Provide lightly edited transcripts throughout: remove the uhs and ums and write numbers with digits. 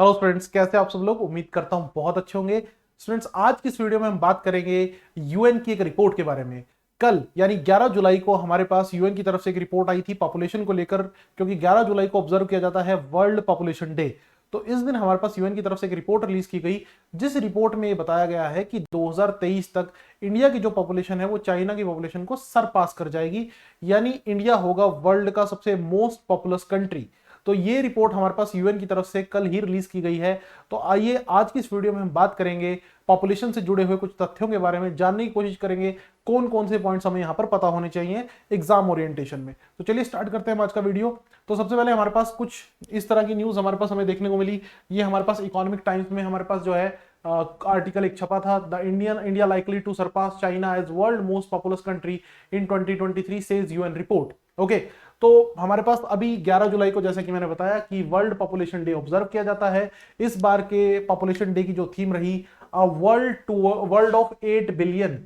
Hello students, कैसे आप सब लोग। उम्मीद करता हूं बहुत अच्छे होंगे। स्टूडेंट्स, आज की इस वीडियो में हम बात करेंगे यूएन की एक रिपोर्ट के बारे में। कल यानी 11 जुलाई को हमारे पास यूएन की तरफ से एक रिपोर्ट आई थी पॉपुलेशन को लेकर, क्योंकि 11 जुलाई को ऑब्जर्व किया जाता है वर्ल्ड पॉपुलेशन डे। तो इस दिन हमारे पास यूएन की तरफ से एक रिपोर्ट रिलीज की गई, जिस रिपोर्ट में बताया गया है कि 2023 तक इंडिया की जो पॉपुलेशन है वो चाइना की पॉपुलेशन को सरपास कर जाएगी, यानी इंडिया होगा वर्ल्ड का सबसे मोस्ट पॉपुलस कंट्री। तो ये रिपोर्ट हमारे पास यूएन की तरफ से कल ही रिलीज की गई है। तो आइए आज की इस वीडियो में हम बात करेंगे पॉपुलेशन से जुड़े हुए कुछ तथ्यों के बारे में, जानने की कोशिश करेंगे कौन कौन से पॉइंट्स हमें यहाँ पर पता होने चाहिए एग्जाम ओरिएंटेशन में। तो चलिए स्टार्ट करते हैं आज का वीडियो। तो सबसे पहले हमारे पास कुछ इस तरह की न्यूज हमारे पास हमें देखने को मिली। ये हमारे पास इकोनॉमिक टाइम्स में हमारे पास जो है आर्टिकल एक छपा था, the India likely to surpass China as world most populous country in 2023 says UN report. Okay, तो हमारे पास अभी 11 जुलाई को, जैसे कि मैंने बताया, कि वर्ल्ड पॉपुलेशन डे ऑब्जर्व किया जाता है। इस बार के पॉपुलेशन डे की जो थीम रही, world of 8 billion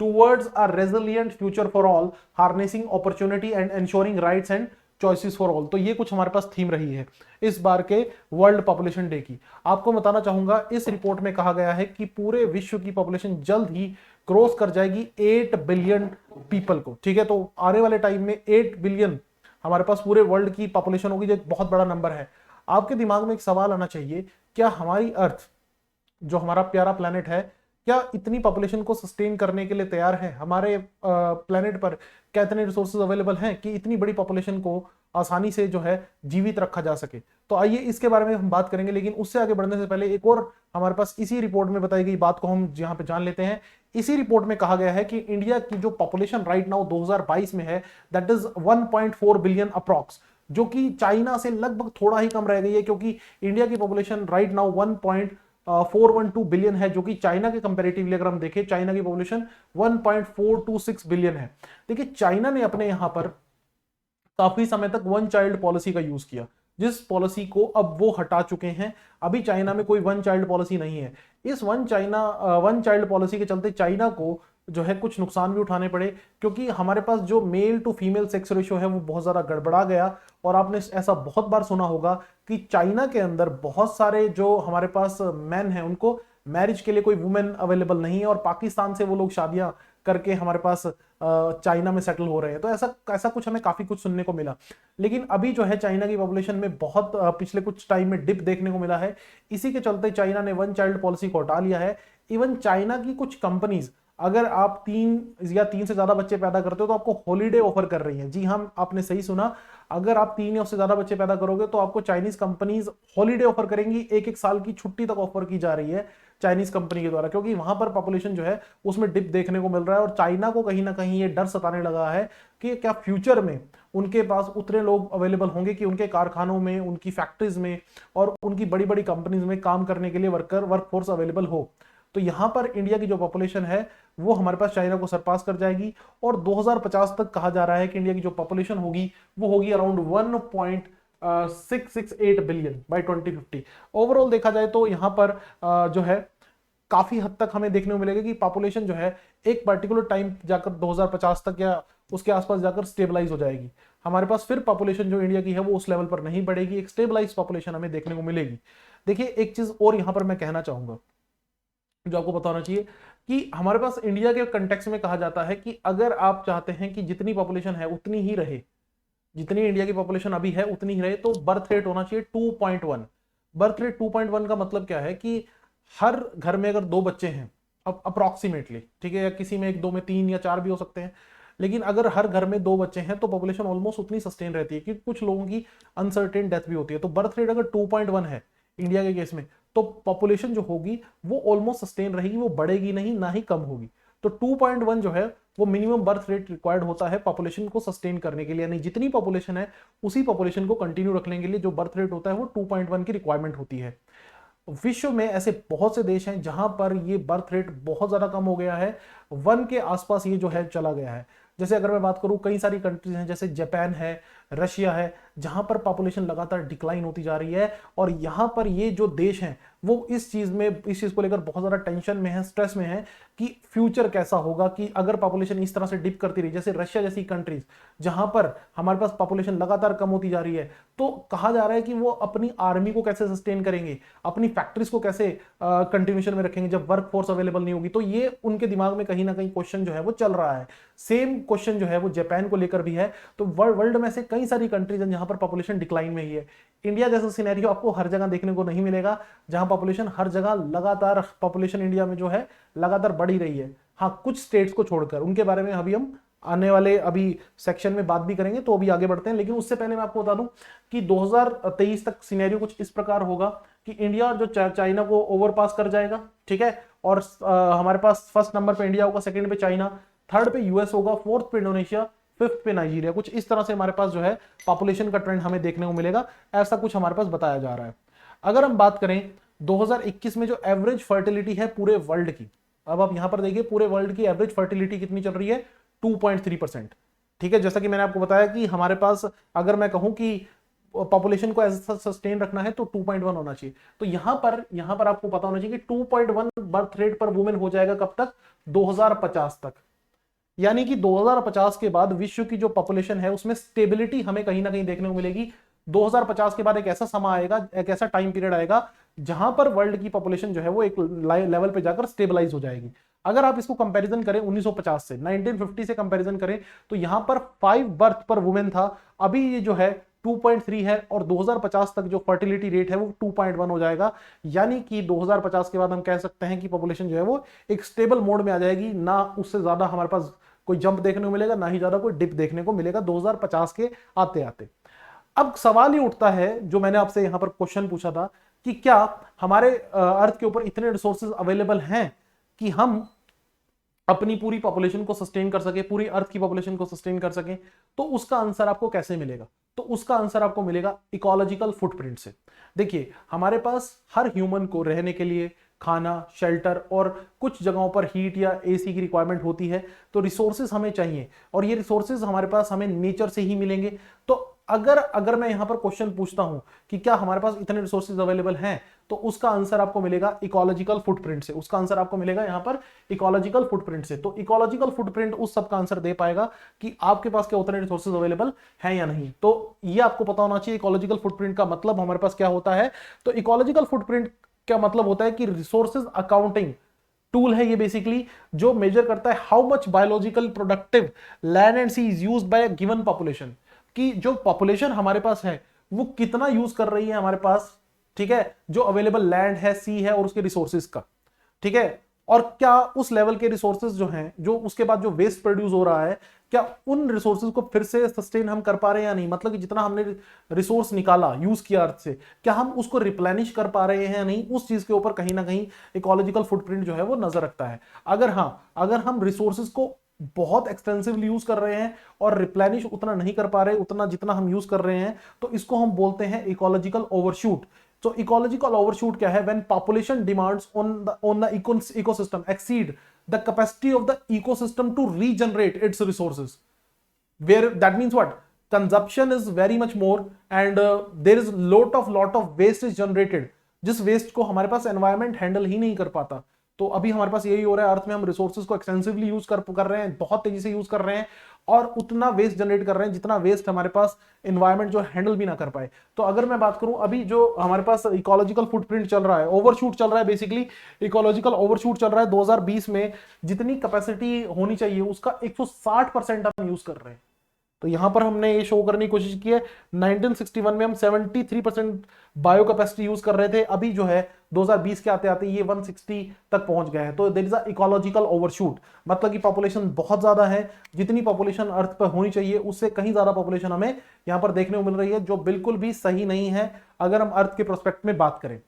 towards a resilient future for all, harnessing opportunity and ensuring rights and choices for all. तो ये कुछ हमारे पास थीम रही है इस बार के वर्ल्ड पॉपुलेशन डे की। आपको बताना चाहूंगा, इस रिपोर्ट में कहा गया है कि पूरे विश्व की पॉपुलेशन जल्द ही क्रॉस कर जाएगी 8 बिलियन पीपल को। ठीक है, तो आने वाले टाइम में 8 बिलियन हमारे पास पूरे वर्ल्ड की पॉपुलेशन होगी, जो एक बहुत बड़ा नंबर है। आपके दिमाग में एक सवाल आना चाहिए, क्या हमारी अर्थ, जो हमारा प्यारा प्लेनेट है, क्या इतनी पॉपुलेशन को सस्टेन करने के लिए तैयार है? हमारे प्लेनेट पर क्या इतने रिसोर्सेज अवेलेबल हैं कि इतनी बड़ी पॉपुलेशन को आसानी से जो है जीवित रखा जा सके? तो आइए इसके बारे में हम बात करेंगे, लेकिन उससे आगे बढ़ने से पहले एक और हमारे पास इसी रिपोर्ट में बताई गई बात को हम यहाँ पे जान लेते हैं। इसी रिपोर्ट में कहा गया है कि इंडिया की जो पॉपुलेशन राइट नाउ 2022 में है, दैट इज 1.4 बिलियन अप्रॉक्स, जो कि चाइना से लगभग थोड़ा ही कम रह गई है, क्योंकि इंडिया की पॉपुलेशन राइट नाउ 1.412 बिलियन है, जो कि चाइना के कंपैरेटिवली अगर हम देखें, चाइना की पॉपुलेशन 1.426 बिलियन है। देखिए, चाइना ने अपने यहां पर काफी समय तक वन चाइल्ड पॉलिसी का यूज किया, जिस पॉलिसी को अब वो हटा चुके हैं। अभी चाइना में कोई वन चाइल्ड पॉलिसी नहीं है। इस वन चाइल्ड पॉलिसी के चलते चाइना को जो है कुछ नुकसान भी उठाने पड़े, क्योंकि हमारे पास जो male to female sex ratio है वो बहुत ज्यादा गड़बड़ा गया। और आपने ऐसा बहुत बार सुना होगा कि चाइना के अंदर बहुत सारे जो हमारे पास मैन हैं, उनको मैरिज के लिए कोई वुमेन अवेलेबल नहीं है, और पाकिस्तान से वो लोग शादियां करके हमारे पास चाइना में सेटल हो रहे हैं। तो ऐसा ऐसा कुछ हमें काफी कुछ सुनने को मिला। लेकिन अभी जो है चाइना की पॉपुलेशन में बहुत पिछले कुछ टाइम में डिप देखने को मिला है। इसी के चलते चाइना ने वन चाइल्ड पॉलिसी को हटा लिया है। इवन चाइना की कुछ कंपनीज, अगर आप 3 से ज्यादा बच्चे पैदा करते हो तो आपको हॉलीडे ऑफर कर रही हैं। जी हाँ, आपने सही सुना, अगर आप 3 या उससे ज्यादा बच्चे पैदा करोगे तो आपको चाइनीज कंपनीज हॉलीडे ऑफर करेंगी। एक साल की छुट्टी तक ऑफर की जा रही है चाइनीज कंपनी के द्वारा, क्योंकि वहां पर पॉपुलेशन जो है उसमें डिप देखने को मिल रहा है। और चाइना को कहीं ना कहीं ये डर सताने लगा है कि क्या फ्यूचर में उनके पास उतने लोग अवेलेबल होंगे कि उनके कारखानों में, उनकी फैक्ट्रीज में और उनकी बड़ी बड़ी कंपनीज में काम करने के लिए वर्कफोर्स अवेलेबल हो। तो यहां पर इंडिया की जो पॉपुलेशन है वो हमारे पास चाइना को सरपास कर जाएगी, और 2050 तक कहा जा रहा है कि इंडिया की जो पॉपुलेशन होगी वो होगी अराउंड 1.668 बिलियन बाय 2050। ओवरऑल देखा जाए तो यहां पर जो है काफी हद तक हमें देखने को मिलेगा कि पॉपुलेशन जो है एक पर्टिकुलर टाइम जाकर 2050 तक या उसके आसपास जाकर स्टेबलाइज हो जाएगी। हमारे पास फिर पॉपुलेशन जो इंडिया की है वो उस लेवल पर नहीं बढ़ेगी, एक स्टेबलाइज पॉपुलेशन हमें देखने को मिलेगी। देखिए, एक चीज और यहां पर मैं कहना चाहूंगा जो आपको पता होना चाहिए, कि हमारे पास इंडिया के कंटेक्स्ट में कहा जाता है कि अगर आप चाहते हैं कि जितनी पॉपुलेशन है उतनी ही रहे, जितनी इंडिया की पॉपुलेशन अभी है उतनी ही रहे, तो बर्थ रेट होना चाहिए 2.1। बर्थ रेट 2.1 का मतलब क्या है कि हर घर में अगर 2 बच्चे हैं, अब अप्रोक्सीमेटली, ठीक है, या किसी में 1 2 में 3 या 4 भी हो सकते हैं, लेकिन अगर हर घर में 2 बच्चे हैं तो पॉपुलेशन ऑलमोस्ट उतनी सस्टेन रहती है, क्योंकि कुछ लोगों की अनसर्टेन डेथ भी होती है। तो बर्थ रेट अगर 2.1 है इंडिया के केस में, तो पॉपुलेशन जो होगी वो ऑलमोस्ट सस्टेन रहेगी, वो बढ़ेगी नहीं, ना ही कम होगी। तो 2.1 जो है वो मिनिमम बर्थ रेट रिक्वायर्ड होता है पॉपुलेशन को सस्टेन करने के लिए, यानी जितनी पॉपुलेशन है उसी पॉपुलेशन को कंटिन्यू रखने के लिए जो बर्थ रेट होता है वो 2.1 की रिक्वायरमेंट होती है। विश्व में ऐसे बहुत से देश हैं जहां पर ये बर्थ रेट बहुत ज्यादा कम हो गया है, 1 के आसपास ये जो है चला गया है। जैसे अगर मैं बात करूं, कई सारी कंट्रीज हैं, जैसे जापान है, रशिया है, जहां पर पॉपुलेशन लगातार डिक्लाइन होती जा रही है, और यहां पर ये जो देश हैं वो इस चीज को लेकर बहुत ज्यादा टेंशन में है, स्ट्रेस में है कि फ्यूचर कैसा होगा, कि अगर पॉपुलेशन इस तरह से डिप करती रही, जैसे रशिया जैसी कंट्रीज जहां पर हमारे पास पॉपुलेशन लगातार कम होती जा रही है, तो कहा जा रहा है कि वो अपनी आर्मी को कैसे सस्टेन करेंगे, अपनी फैक्ट्रीज को कैसे कंटिन्यूशन में रखेंगे जब वर्क फोर्स अवेलेबल नहीं होगी। तो ये उनके दिमाग में कहीं ना कहीं क्वेश्चन जो है वो चल रहा है। सेम क्वेश्चन जो है वो जापान को लेकर भी है। तो वर्ल्ड में से कई सारी कंट्रीज हैं जहां पर पॉपुलेशन डिक्लाइन में ही है। इंडिया जैसा सिनेरियो आपको हर जगह देखने को नहीं मिलेगा, जहां पॉपुलेशन हर जगह लगातार, पॉपुलेशन इंडिया में जो है लगातार बढ़ ही रही है। हाँ, कुछ स्टेट्स को छोड़कर, उनके बारे में अभी हम आने वाले अभी सेक्शन में बात भी करेंगे, तो अभी आगे बढ़ते हैं। लेकिन उससे पहले मैं आपको बता दूं कि 2023 तक सिनेरियो कुछ इस प्रकार होगा कि इंडिया जो चाइना को ओवरपास कर जाएगा, ठीक है, और हमारे पास फर्स्ट नंबर पे इंडिया होगा, सेकंड पे चाइना, थर्ड पे यूएस होगा, फोर्थ पे इंडोनेशिया, फिफ्थ पे नाइजीरिया। कुछ इस तरह से हमारे पास जो है पॉपुलेशन का ट्रेंड हमें देखने को मिलेगा, ऐसा कुछ हमारे पास बताया जा रहा है। अगर हम बात करें 2021 में जो एवरेज फर्टिलिटी है पूरे वर्ल्ड की, अब आप यहां पर देखिए पूरे वर्ल्ड की एवरेज फर्टिलिटी कितनी चल रही है, 2.3%। ठीक है, जैसा कि मैंने आपको बताया कि हमारे पास अगर मैं कहूं कि पॉपुलेशन को ऐसा सस्टेन रखना है तो 2.1 होना चाहिए। तो यहां पर आपको पता होना चाहिए कि 2.1 बर्थ रेट पर वुमेन हो जाएगा कब तक, 2050 तक। यानी कि 2050 के बाद विश्व की जो पॉपुलेशन है उसमें स्टेबिलिटी हमें कहीं ना कहीं देखने को मिलेगी। 2050 के बाद एक ऐसा समय आएगा, एक ऐसा टाइम पीरियड आएगा जहां पर वर्ल्ड की पॉपुलेशन जो है वो एक लेवल पे जाकर स्टेबलाइज हो जाएगी। अगर आप इसको कंपैरिजन करें 1950 से, 1950 से कंपैरिजन करें, तो यहां पर 5 बर्थ पर वुमेन था, अभी ये जो है 2.3 है, और 2050 तक जो फर्टिलिटी रेट है वो 2.1 हो जाएगा। यानी कि 2050 के बाद हम कह सकते हैं कि पॉपुलेशन जो है वो एक स्टेबल मोड में आ जाएगी, ना उससे ज्यादा हमारे पास कोई जंप देखने को मिलेगा, ना ही ज्यादा कोई डिप देखने को मिलेगा 2050 के आते आते। अब सवाल ये उठता है, जो मैंने आपसे यहां पर क्वेश्चन पूछा था, कि क्या हमारे अर्थ के ऊपर इतने रिसोर्सेज अवेलेबल हैं कि हम अपनी पूरी पॉपुलेशन को सस्टेन कर सके, पूरी अर्थ की पॉपुलेशन को सस्टेन कर सके? तो उसका आंसर आपको कैसे मिलेगा? तो उसका आंसर आपको मिलेगा इकोलॉजिकल फुटप्रिंट से। देखिए, हमारे पास हर ह्यूमन को रहने के लिए खाना, शेल्टर और कुछ जगहों पर हीट या एसी की रिक्वायरमेंट होती है। तो रिसोर्सेज हमें चाहिए, और ये रिसोर्सेज हमारे पास हमें नेचर से ही मिलेंगे। तो अगर मैं यहां पर क्वेश्चन पूछता हूं कि क्या हमारे पास इतने रिसोर्सेज अवेलेबल हैं, तो उसका आंसर आपको मिलेगा इकोलॉजिकल फुटप्रिंट से। उसका आंसर आपको मिलेगा यहां पर इकोलॉजिकल फुटप्रिंट से। तो इकोलॉजिकल फुटप्रिंट उस सब का आंसर दे पाएगा कि आपके पास क्या उतने रिसोर्सेज अवेलेबल हैं या नहीं। तो ये आपको पता होना चाहिए इकोलॉजिकल फुटप्रिंट का मतलब हमारे पास क्या होता है। तो इकोलॉजिकल फुटप्रिंट क्या मतलब होता है कि रिसोर्सेज अकाउंटिंग टूल है ये, बेसिकली जो मेजर करता है how much biological productive land and sea is used by a given population, कि जो पॉपुलेशन हमारे पास है वो कितना यूज कर रही है हमारे पास, ठीक है, जो अवेलेबल लैंड है, सी है और उसके रिसोर्सेज का, ठीक है, और क्या उस लेवल के रिसोर्सेज जो हैं, जो उसके बाद जो वेस्ट प्रोड्यूस हो रहा है, क्या उन रिसोर्सेज को फिर से सस्टेन हम कर पा रहे हैं या नहीं। मतलब कि जितना हमने रिसोर्स निकाला, यूज किया अर्थ से, क्या हम उसको रिप्लेनिश कर पा रहे हैं या नहीं, उस चीज के ऊपर कहीं ना कहीं इकोलॉजिकल फुटप्रिंट जो है वो नजर रखता है। अगर हम रिसोर्सेज को बहुत एक्सटेंसिवली यूज कर रहे हैं और रिप्लेनिश उतना नहीं कर पा रहे, उतना जितना हम यूज कर रहे हैं, तो इसको हम बोलते हैं इकोलॉजिकल ओवरशूट। तो इकोलॉजिकल ओवरशूट क्या है? When population demands on the ecosystem exceed the capacity of the ecosystem to regenerate its resources, where that means what, consumption is very much more and there is lot of waste is generated, जिस waste को हमारे पास environment handle ही नहीं कर पाता। तो अभी हमारे पास यही हो रहा है, अर्थ में हम रिसोर्सेज को एक्सटेंसिवली यूज कर रहे हैं, बहुत तेजी से यूज कर रहे हैं, और उतना वेस्ट जनरेट कर रहे हैं जितना वेस्ट हमारे पास एनवायरमेंट जो हैंडल भी ना कर पाए। तो अगर मैं बात करूं, अभी जो हमारे पास इकोलॉजिकल फुटप्रिंट चल रहा है, ओवरशूट चल रहा है, बेसिकली इकोलॉजिकल ओवरशूट चल रहा है। 2020 में जितनी कैपेसिटी होनी चाहिए उसका 160% हम यूज कर रहे हैं। तो यहां पर हमने ये शो करने की कोशिश की है, 1961 में हम 73% बायो कैपेसिटी यूज कर रहे थे, अभी जो है 2020 के आते आते ये 160 तक पहुंच गया है। तो there is a ecological overshoot, मतलब कि पॉपुलेशन बहुत ज्यादा है, जितनी पॉपुलेशन अर्थ पर होनी चाहिए उससे कहीं ज्यादा पॉपुलेशन हमें यहां पर देखने को मिल रही है, जो बिल्कुल भी सही नहीं है अगर हम अर्थ के प्रोस्पेक्ट में बात करें।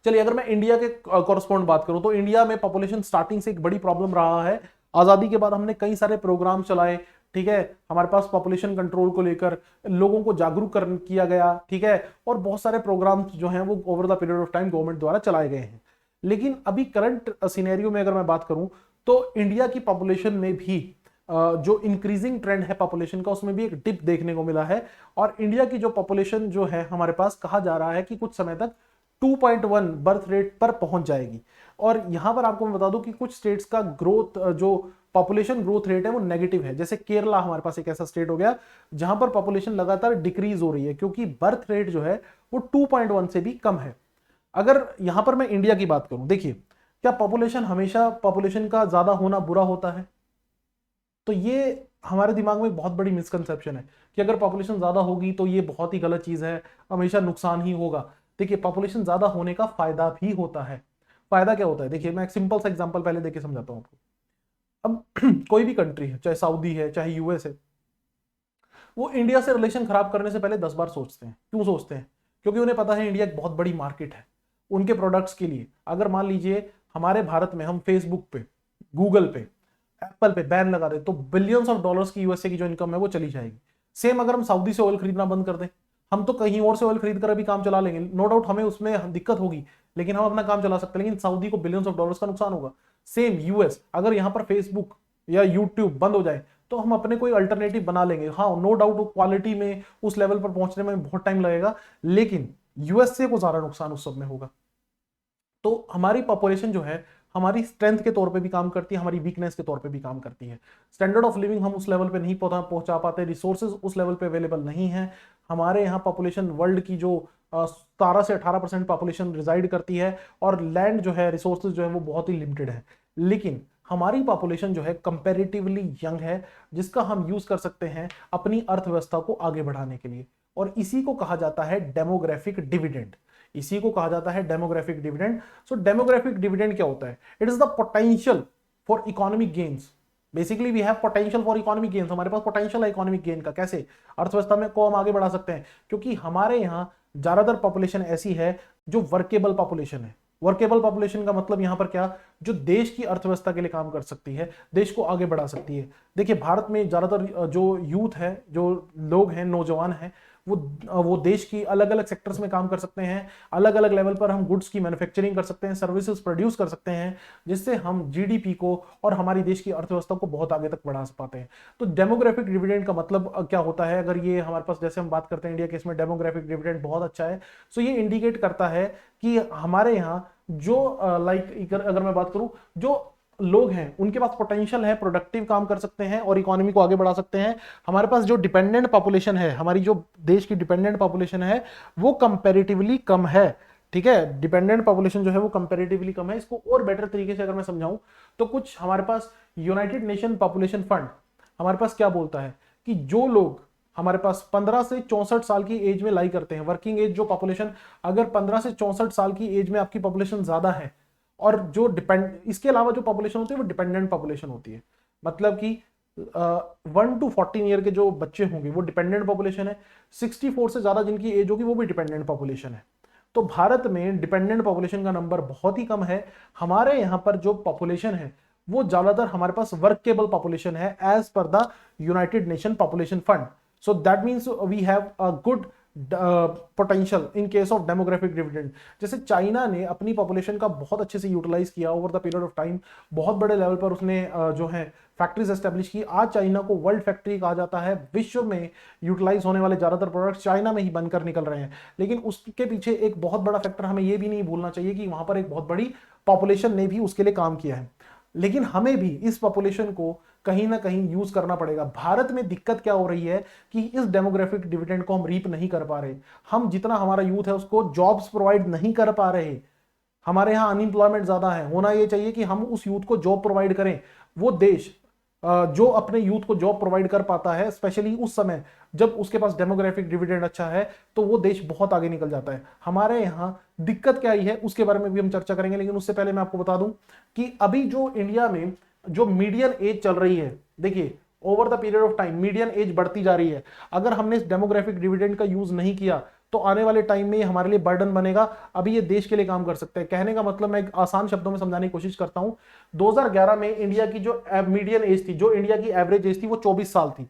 चलिए, अगर मैं इंडिया के कॉरस्पॉन्ड बात करूं, तो इंडिया में पॉपुलेशन स्टार्टिंग से एक बड़ी प्रॉब्लम रहा है। आजादी के बाद हमने कई सारे प्रोग्राम चलाए, ठीक है, हमारे पास पॉपुलेशन कंट्रोल को लेकर लोगों को जागरूक किया गया, ठीक है, और बहुत सारे प्रोग्राम्स जो हैं वो over the period of time government द्वारा चलाए गए हैं। लेकिन अभी करंट सिनेरियो में अगर मैं बात करूं, तो इंडिया की पॉपुलेशन में भी जो इंक्रीजिंग ट्रेंड है पॉपुलेशन का उसमें भी एक डिप देखने को मिला है। और इंडिया की जो पॉपुलेशन जो है हमारे पास, कहा जा रहा है कि कुछ समय तक 2.1 बर्थ रेट पर पहुंच जाएगी। और यहां पर आपको मैं बता दूं कि कुछ स्टेट्स का ग्रोथ, जो पॉपुलेशन ग्रोथ रेट है वो नेगेटिव है। जैसे केरला हमारे पास एक ऐसा स्टेट हो गया जहां पर पॉपुलेशन लगातार डिक्रीज हो रही है, क्योंकि बर्थ रेट जो है वो 2.1 से भी कम है। अगर यहां पर मैं इंडिया की बात करूं, देखिए, क्या पॉपुलेशन हमेशा पॉपुलेशन का ज्यादा होना बुरा होता है? तो ये हमारे दिमाग में बहुत बड़ी मिसकंसेप्शन है कि अगर पॉपुलेशन ज्यादा होगी तो ये बहुत ही गलत चीज है, हमेशा नुकसान ही होगा। देखिए, पॉपुलेशन ज्यादा होने का फायदा भी होता है। फायदा क्या होता है? देखिए, मैं एक सिंपल सा एग्जांपल पहले देके समझाता हूं आपको। अब कोई भी कंट्री है, चाहे सऊदी है चाहे यूएस है, वो इंडिया से रिलेशन खराब करने से पहले 10 बार सोचते हैं। क्यों सोचते हैं? क्योंकि उन्हें पता है इंडिया एक बहुत बड़ी मार्केट है उनके प्रोडक्ट्स के लिए। अगर मान लीजिए हमारे भारत में हम फेसबुक पे, गूगल पे, एप्पल पे बैन लगा दे तो बिलियंस ऑफ डॉलर्स की यूएसए की जो इनकम है वो चली जाएगी। सेम अगर हम सऊदी से ऑयल खरीदना बंद कर दें, हम तो कहीं और से ऑयल खरीद कर अभी काम चला लेंगे, नो डाउट हमें उसमें दिक्कत होगी, लेकिन हम अपना काम चला सकते हैं। लेकिन सऊदी को बिलियंस ऑफ डॉलर्स का नुकसान होगा। सेम यूएस, अगर यहां पर फेसबुक या यूट्यूब बंद हो जाए तो हम अपने कोई अल्टरनेटिव बना लेंगे। हाँ, नो डाउट क्वालिटी में उस लेवल पर पहुंचने में बहुत टाइम लगेगा, लेकिन यूएसए को ज्यादा नुकसान उस सब में होगा। तो हमारी पॉपुलेशन जो है हमारी स्ट्रेंथ के तौर पे भी काम करती है, हमारी वीकनेस के तौर पे भी काम करती है। स्टैंडर्ड ऑफ लिविंग हम उस लेवल पे नहीं पहुंचा पाते, रिसोर्सेज उस लेवल पे अवेलेबल नहीं है। हमारे यहाँ पॉपुलेशन, वर्ल्ड की जो 17 से 18% पॉपुलेशन रिजाइड करती है, और लैंड जो है, रिसोर्सेज जो है वो बहुत ही लिमिटेड है। लेकिन हमारी पॉपुलेशन जो है कंपैरेटिवली यंग है, जिसका हम यूज कर सकते हैं अपनी अर्थव्यवस्था को आगे बढ़ाने के लिए। और इसी को कहा जाता है डेमोग्राफिक डिविडेंड। इसी को कहा जाता है demographic dividend. So demographic dividend क्या होता है? It is the potential for economic gains. Basically we have potential for economic gains. हमारे पास पोटेंशियल है इकोनॉमिक गेन का। कैसे? अर्थव्यवस्था में को हम आगे बढ़ा सकते हैं, क्योंकि हमारे यहाँ ज्यादातर पॉपुलेशन ऐसी है जो वर्केबल पॉपुलेशन है। वर्केबल पॉपुलेशन का मतलब यहां पर क्या? जो देश की अर्थव्यवस्था के लिए काम कर सकती है, देश को आगे बढ़ा सकती है। देखिए, भारत में ज्यादातर जो यूथ है, जो लोग हैं, नौजवान हैं, वो देश की अलग अलग सेक्टर्स में काम कर सकते हैं। अलग अलग लेवल पर हम गुड्स की मैन्युफैक्चरिंग कर सकते हैं, सर्विसेज प्रोड्यूस कर सकते हैं, जिससे हम जीडीपी को और हमारी देश की अर्थव्यवस्था को बहुत आगे तक बढ़ा पाते हैं। तो डेमोग्राफिक डिविडेंड का मतलब क्या होता है? अगर ये हमारे पास, जैसे हम बात करते हैं इंडिया केस में, डेमोग्राफिक डिविडेंड बहुत अच्छा है। सो ये इंडिकेट करता है कि हमारे यहाँ जो अगर मैं बात करूं, जो लोग हैं उनके पास पोटेंशियल है, प्रोडक्टिव काम कर सकते हैं और इकोनॉमी को आगे बढ़ा सकते हैं। हमारे पास जो डिपेंडेंट पॉपुलेशन है, हमारी जो देश की डिपेंडेंट पॉपुलेशन है, वो कंपैरेटिवली कम है। ठीक है, डिपेंडेंट पॉपुलेशन जो है वो कंपैरेटिवली कम है। इसको और बेटर तरीके से अगर मैं समझाऊं तो कुछ हमारे पास यूनाइटेड नेशन पॉपुलेशन फंड हमारे पास क्या बोलता है कि जो लोग हमारे पास 15 से 64 साल की एज में लाई करते हैं, वर्किंग एज जो पॉपुलेशन, अगर 15 से 64 साल की एज में आपकी पॉपुलेशन ज्यादा है, और जो इसके अलावा जो पॉपुलेशन होती है वो डिपेंडेंट पॉपुलेशन होती है। मतलब कि 1 to 14 ईयर के जो बच्चे होंगे वो डिपेंडेंट पॉपुलेशन है। 64 से ज्यादा जिनकी एज होगी वो भी डिपेंडेंट पॉपुलेशन है। तो भारत में डिपेंडेंट पॉपुलेशन का नंबर बहुत ही कम है। हमारे यहाँ पर जो पॉपुलेशन है वो ज्यादातर हमारे पास वर्केबल पॉपुलेशन है, as per the United Nation population fund. So that means we have a good potential in case of demographic dividend. जैसे चाइना ने अपनी पॉपुलेशन का बहुत अच्छे से यूटिलाइज किया over the period of time, बहुत बड़े लेवल पर उसने जो है फैक्ट्रीज एस्टेब्लिश की। आज चाइना को वर्ल्ड फैक्ट्री कहा जाता है। विश्व में यूटिलाइज होने वाले ज्यादातर प्रोडक्ट्स चाइना में ही बनकर निकल रहे हैं। लेकिन उसके पीछे एक बहुत बड़ा फैक्टर हमें यह भी नहीं भूलना चाहिए कि वहां पर एक बहुत बड़ी पॉपुलेशन ने भी उसके लिए काम किया है। लेकिन हमें भी इस पॉपुलेशन को कहीं ना कहीं यूज करना पड़ेगा। भारत में दिक्कत क्या हो रही है कि इस डेमोग्राफिक डिविडेंड को हम रीप नहीं कर पा रहे। हम जितना हमारा यूथ है उसको जॉब्स प्रोवाइड नहीं कर पा रहे। हमारे यहाँ अनएम्प्लॉयमेंट ज्यादा है। होना यह चाहिए कि हम उस यूथ को जॉब प्रोवाइड करें। वो देश जो अपने यूथ को जॉब प्रोवाइड कर पाता है, स्पेशली उस समय जब उसके पास डेमोग्राफिक डिविडेंड अच्छा है, तो वो देश बहुत आगे निकल जाता है। हमारे यहाँ दिक्कत क्या आई है उसके बारे में भी हम चर्चा करेंगे, लेकिन उससे पहले मैं आपको बता दूं कि अभी जो इंडिया में जो मीडियन एज चल रही है, देखिए over the period of time median age बढ़ती जा रही है। अगर हमने इस डेमोग्राफिक डिविडेंड का यूज नहीं किया तो आने वाले टाइम में हमारे लिए बर्डन बनेगा। अभी ये देश के लिए काम कर सकते हैं। कहने का मतलब, मैं आसान शब्दों में समझाने की कोशिश करता हूं। 2011 में इंडिया की जो मीडियन एज थी, जो इंडिया की एवरेज एज थी, वो 24 साल थी।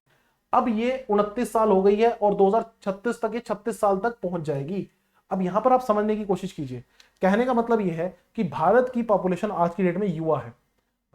अब ये 29 साल हो गई है और 2036 तक ये 36 साल तक पहुंच जाएगी। अब यहां पर आप समझने की कोशिश कीजिए। कहने का मतलब यह है कि भारत की पॉपुलेशन आज की डेट में युवा है।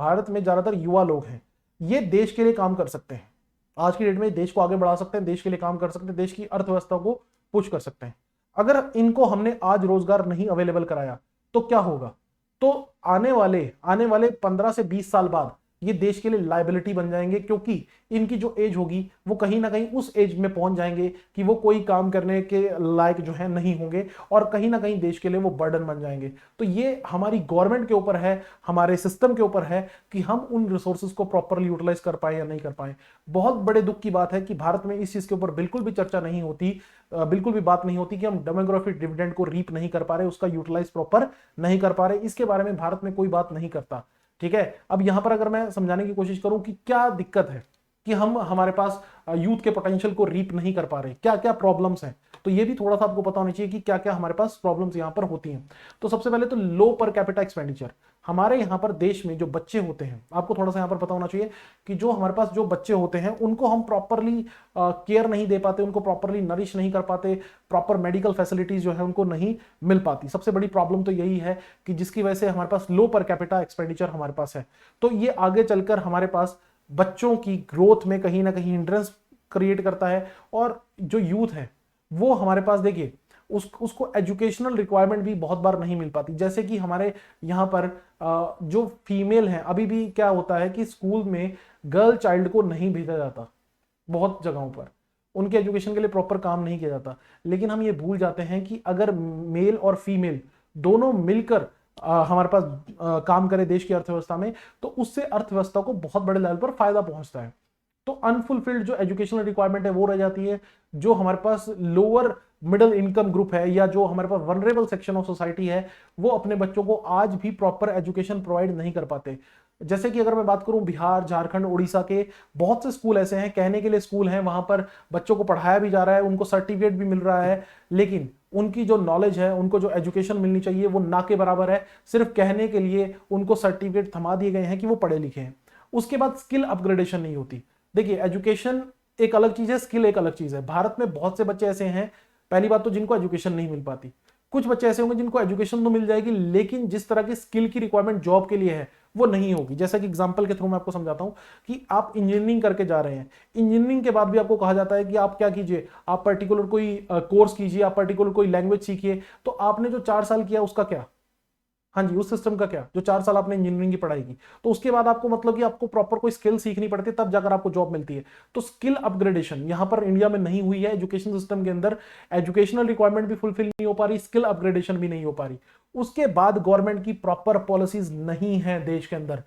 भारत में ज्यादातर युवा लोग हैं। ये देश के लिए काम कर सकते हैं। आज की डेट में देश को आगे बढ़ा सकते हैं, देश के लिए काम कर सकते हैं, देश की अर्थव्यवस्था को पुश कर सकते हैं। अगर इनको हमने आज रोजगार नहीं अवेलेबल कराया तो क्या होगा? तो आने वाले 15 से 20 साल बाद ये देश के लिए लायबिलिटी बन जाएंगे, क्योंकि इनकी जो एज होगी वो कहीं ना कहीं उस एज में पहुंच जाएंगे कि वो कोई काम करने के लायक जो है नहीं होंगे, और कहीं ना कहीं देश के लिए वो बर्डन बन जाएंगे। तो ये हमारी गवर्नमेंट के ऊपर है, हमारे सिस्टम के ऊपर है कि हम उन रिसोर्सेज को प्रॉपरली यूटिलाइज कर पाए या नहीं कर पाए। बहुत बड़े दुख की बात है कि भारत में इस चीज के ऊपर बिल्कुल भी चर्चा नहीं होती, बिल्कुल भी बात नहीं होती कि हम डेमोग्राफिक डिविडेंड को रीप नहीं कर पा रहे, उसका यूटिलाइज प्रॉपर नहीं कर पा रहे। इसके बारे में भारत में कोई बात नहीं करता। ठीक है, अब यहां पर अगर मैं समझाने की कोशिश करूं कि क्या दिक्कत है कि हम हमारे पास यूथ के पोटेंशियल को रीप नहीं कर पा रहे, क्या क्या प्रॉब्लम्स हैं, तो ये भी थोड़ा सा आपको पता होना चाहिए कि क्या क्या हमारे पास प्रॉब्लम्स यहां पर होती हैं। तो सबसे पहले तो लो पर कैपिटा एक्सपेंडिचर। हमारे यहाँ पर देश में जो बच्चे होते हैं, आपको थोड़ा सा यहाँ पर पता होना चाहिए कि जो हमारे पास जो बच्चे होते हैं उनको हम प्रॉपरली केयर नहीं दे पाते, उनको प्रॉपरली नरिश नहीं कर पाते, प्रॉपर मेडिकल फैसिलिटीज जो है उनको नहीं मिल पाती। सबसे बड़ी प्रॉब्लम तो यही है कि जिसकी वजह से हमारे पास लो पर कैपिटा एक्सपेंडिचर हमारे पास है। तो ये आगे चलकर हमारे पास बच्चों की ग्रोथ में कहीं ना कहीं हिंड्रेंस क्रिएट करता है। और जो यूथ है वो हमारे पास देखिए उसको एजुकेशनल रिक्वायरमेंट भी बहुत बार नहीं मिल पाती। जैसे कि हमारे यहाँ पर जो फीमेल हैं, अभी भी क्या होता है कि स्कूल में गर्ल चाइल्ड को नहीं भेजा जाता, बहुत जगहों पर उनके एजुकेशन के लिए प्रॉपर काम नहीं किया जाता। लेकिन हम ये भूल जाते हैं कि अगर मेल और फीमेल दोनों मिलकर हमारे पास काम करे देश की अर्थव्यवस्था में, तो उससे अर्थव्यवस्था को बहुत बड़े लेवल पर फायदा पहुंचता है। तो अनफुलफिल्ड जो एजुकेशनल रिक्वायरमेंट है वो रह जाती है। जो हमारे पास लोअर मिडिल इनकम ग्रुप है या जो हमारे पास वनरेबल सेक्शन ऑफ सोसाइटी है, वो अपने बच्चों को आज भी प्रॉपर एजुकेशन प्रोवाइड नहीं कर पाते। जैसे कि अगर मैं बात करूं बिहार, झारखंड, उड़ीसा के बहुत से स्कूल ऐसे हैं, कहने के लिए स्कूल हैं, वहां पर बच्चों को पढ़ाया भी जा रहा है, उनको सर्टिफिकेट भी मिल रहा है, लेकिन उनकी जो नॉलेज है, उनको जो एजुकेशन मिलनी चाहिए वो ना के बराबर है। सिर्फ कहने के लिए उनको सर्टिफिकेट थमा दिए गए हैं कि वो पढ़े लिखे हैं। उसके बाद स्किल अपग्रेडेशन नहीं होती। देखिए एजुकेशन एक अलग चीज है, स्किल एक अलग चीज है। भारत में बहुत से बच्चे ऐसे हैं, पहली बात तो जिनको एजुकेशन नहीं मिल पाती। कुछ बच्चे ऐसे होंगे जिनको एजुकेशन तो मिल जाएगी, लेकिन जिस तरह की स्किल की रिक्वायरमेंट जॉब के लिए है वो नहीं होगी। जैसा कि एग्जांपल के थ्रू मैं आपको समझाता हूं कि आप इंजीनियरिंग करके जा रहे हैं, इंजीनियरिंग के बाद भी आपको कहा जाता है कि आप क्या कीजिए, आप पर्टिकुलर कोई कोर्स कीजिए, आप पर्टिकुलर कोई लैंग्वेज सीखिए। तो आपने जो 4 साल किया उसका क्या? हाँ जी, उस सिस्टम का क्या जो 4 साल आपने इंजीनियरिंग की पढ़ाई की, तो उसके बाद आपको मतलब कि आपको प्रॉपर कोई स्किल सीखनी पड़ती है, तब जाकर आपको जॉब मिलती है। तो स्किल अपग्रेडेशन यहां पर इंडिया में नहीं हुई है। एजुकेशन सिस्टम के अंदर एजुकेशनल रिक्वायरमेंट भी फुलफिल नहीं हो पा रही, स्किल अपग्रेडेशन भी नहीं हो पा रही। उसके बाद गवर्नमेंट की प्रॉपर पॉलिसीज नहीं है देश के अंदर।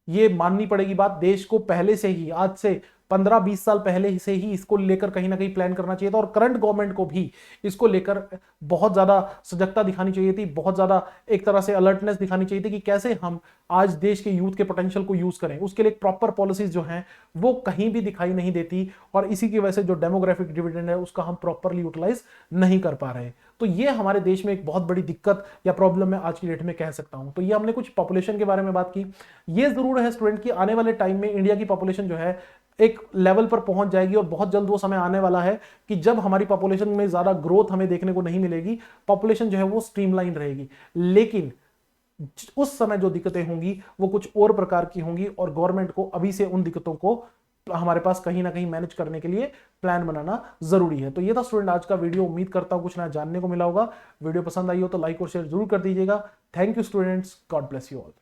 ये माननी पड़ेगी बात, देश को पहले से ही, आज से 15-20 साल पहले से ही इसको लेकर कहीं ना कहीं प्लान करना चाहिए था, और करंट गवर्नमेंट को भी इसको लेकर बहुत ज्यादा सजगता दिखानी चाहिए थी, बहुत ज्यादा एक तरह से अलर्टनेस दिखानी चाहिए थी कि कैसे हम आज देश के यूथ के पोटेंशियल को यूज करें। उसके लिए प्रॉपर पॉलिसीज जो हैं वो कहीं भी दिखाई नहीं देती, और इसी की वजह से जो डेमोग्राफिक डिविडेंड है उसका हम प्रॉपरली यूटिलाइज नहीं कर पा रहे। तो ये हमारे देश में एक बहुत बड़ी दिक्कत या प्रॉब्लम है आज की डेट में, कह सकता हूं। तो ये हमने कुछ पॉपुलेशन के बारे में बात की। ये जरूर है स्टूडेंट कि आने वाले टाइम में इंडिया की पॉपुलेशन जो है एक लेवल पर पहुंच जाएगी, और बहुत जल्द वो समय आने वाला है कि जब हमारी पॉपुलेशन में ज्यादा ग्रोथ हमें देखने को नहीं मिलेगी, पॉपुलेशन जो है वो स्ट्रीमलाइन रहेगी। लेकिन उस समय जो दिक्कतें होंगी वो कुछ और प्रकार की होंगी, और गवर्नमेंट को अभी से उन दिक्कतों को हमारे पास कहीं ना कहीं मैनेज करने के लिए प्लान बनाना जरूरी है। तो ये था स्टूडेंट आज का वीडियो। उम्मीद करता हूं कुछ नया जानने को मिला होगा। वीडियो पसंद आई हो तो लाइक और शेयर जरूर कर दीजिएगा। Thank you students, God bless you all.